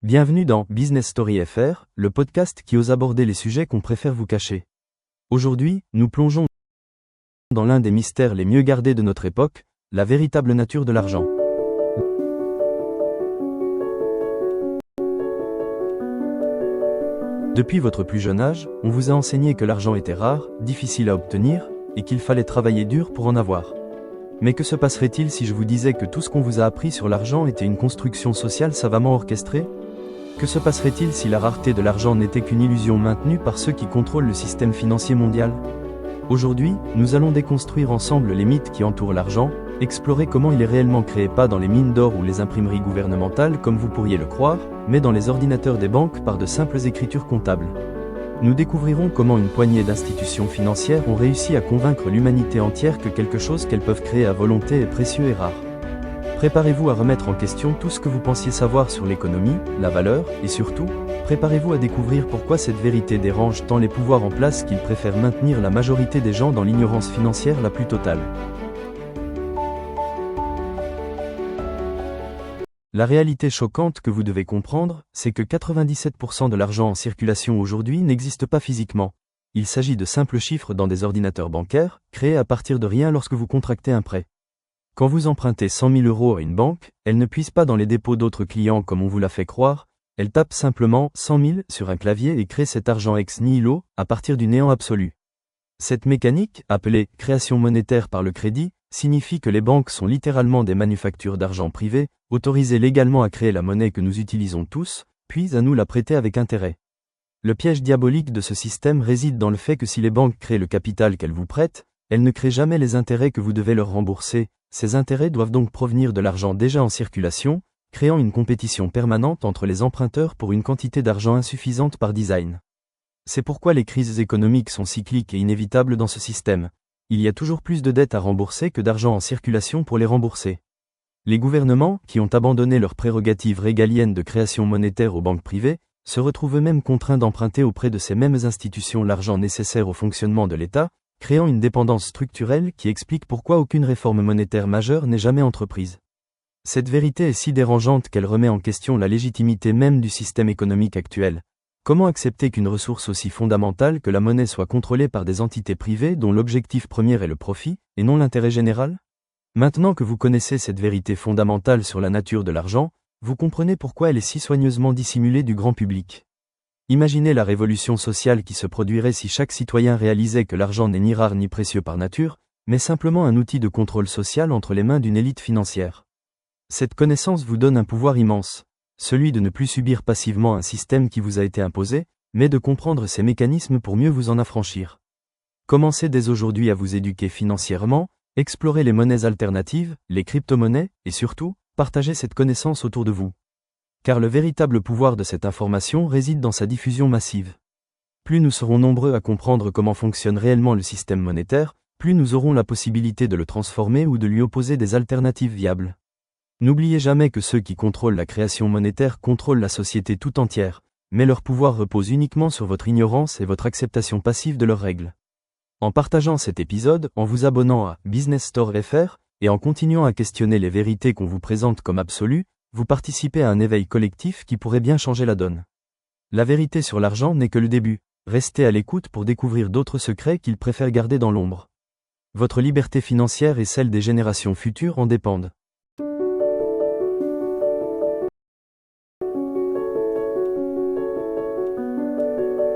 Bienvenue dans Business Story FR, le podcast qui ose aborder les sujets qu'on préfère vous cacher. Aujourd'hui, nous plongeons dans l'un des mystères les mieux gardés de notre époque, la véritable nature de l'argent. Depuis votre plus jeune âge, on vous a enseigné que l'argent était rare, difficile à obtenir, et qu'il fallait travailler dur pour en avoir. Mais que se passerait-il si je vous disais que tout ce qu'on vous a appris sur l'argent était une construction sociale savamment orchestrée ? Que se passerait-il si la rareté de l'argent n'était qu'une illusion maintenue par ceux qui contrôlent le système financier mondial ? Aujourd'hui, nous allons déconstruire ensemble les mythes qui entourent l'argent, explorer comment il est réellement créé pas dans les mines d'or ou les imprimeries gouvernementales comme vous pourriez le croire, mais dans les ordinateurs des banques par de simples écritures comptables. Nous découvrirons comment une poignée d'institutions financières ont réussi à convaincre l'humanité entière que quelque chose qu'elles peuvent créer à volonté est précieux et rare. Préparez-vous à remettre en question tout ce que vous pensiez savoir sur l'économie, la valeur, et surtout, préparez-vous à découvrir pourquoi cette vérité dérange tant les pouvoirs en place qu'ils préfèrent maintenir la majorité des gens dans l'ignorance financière la plus totale. La réalité choquante que vous devez comprendre, c'est que 97% de l'argent en circulation aujourd'hui n'existe pas physiquement. Il s'agit de simples chiffres dans des ordinateurs bancaires, créés à partir de rien lorsque vous contractez un prêt. Quand vous empruntez 100 000 € à une banque, elle ne puise pas dans les dépôts d'autres clients comme on vous l'a fait croire, elle tape simplement 100 000 sur un clavier et crée cet argent ex nihilo, à partir du néant absolu. Cette mécanique, appelée « création monétaire par le crédit », signifie que les banques sont littéralement des manufactures d'argent privées, autorisées légalement à créer la monnaie que nous utilisons tous, puis à nous la prêter avec intérêt. Le piège diabolique de ce système réside dans le fait que si les banques créent le capital qu'elles vous prêtent, elles ne créent jamais les intérêts que vous devez leur rembourser. Ces intérêts doivent donc provenir de l'argent déjà en circulation, créant une compétition permanente entre les emprunteurs pour une quantité d'argent insuffisante par design. C'est pourquoi les crises économiques sont cycliques et inévitables dans ce système. Il y a toujours plus de dettes à rembourser que d'argent en circulation pour les rembourser. Les gouvernements, qui ont abandonné leurs prérogatives régaliennes de création monétaire aux banques privées, se retrouvent eux-mêmes contraints d'emprunter auprès de ces mêmes institutions l'argent nécessaire au fonctionnement de l'État, créant une dépendance structurelle qui explique pourquoi aucune réforme monétaire majeure n'est jamais entreprise. Cette vérité est si dérangeante qu'elle remet en question la légitimité même du système économique actuel. Comment accepter qu'une ressource aussi fondamentale que la monnaie soit contrôlée par des entités privées dont l'objectif premier est le profit, et non l'intérêt général ? Maintenant que vous connaissez cette vérité fondamentale sur la nature de l'argent, vous comprenez pourquoi elle est si soigneusement dissimulée du grand public. Imaginez la révolution sociale qui se produirait si chaque citoyen réalisait que l'argent n'est ni rare ni précieux par nature, mais simplement un outil de contrôle social entre les mains d'une élite financière. Cette connaissance vous donne un pouvoir immense, celui de ne plus subir passivement un système qui vous a été imposé, mais de comprendre ses mécanismes pour mieux vous en affranchir. Commencez dès aujourd'hui à vous éduquer financièrement, explorez les monnaies alternatives, les crypto-monnaies, et surtout, partagez cette connaissance autour de vous. Car le véritable pouvoir de cette information réside dans sa diffusion massive. Plus nous serons nombreux à comprendre comment fonctionne réellement le système monétaire, plus nous aurons la possibilité de le transformer ou de lui opposer des alternatives viables. N'oubliez jamais que ceux qui contrôlent la création monétaire contrôlent la société tout entière, mais leur pouvoir repose uniquement sur votre ignorance et votre acceptation passive de leurs règles. En partageant cet épisode, en vous abonnant à Business Story FR, et en continuant à questionner les vérités qu'on vous présente comme absolues, vous participez à un éveil collectif qui pourrait bien changer la donne. La vérité sur l'argent n'est que le début, restez à l'écoute pour découvrir d'autres secrets qu'ils préfèrent garder dans l'ombre. Votre liberté financière et celle des générations futures en dépendent.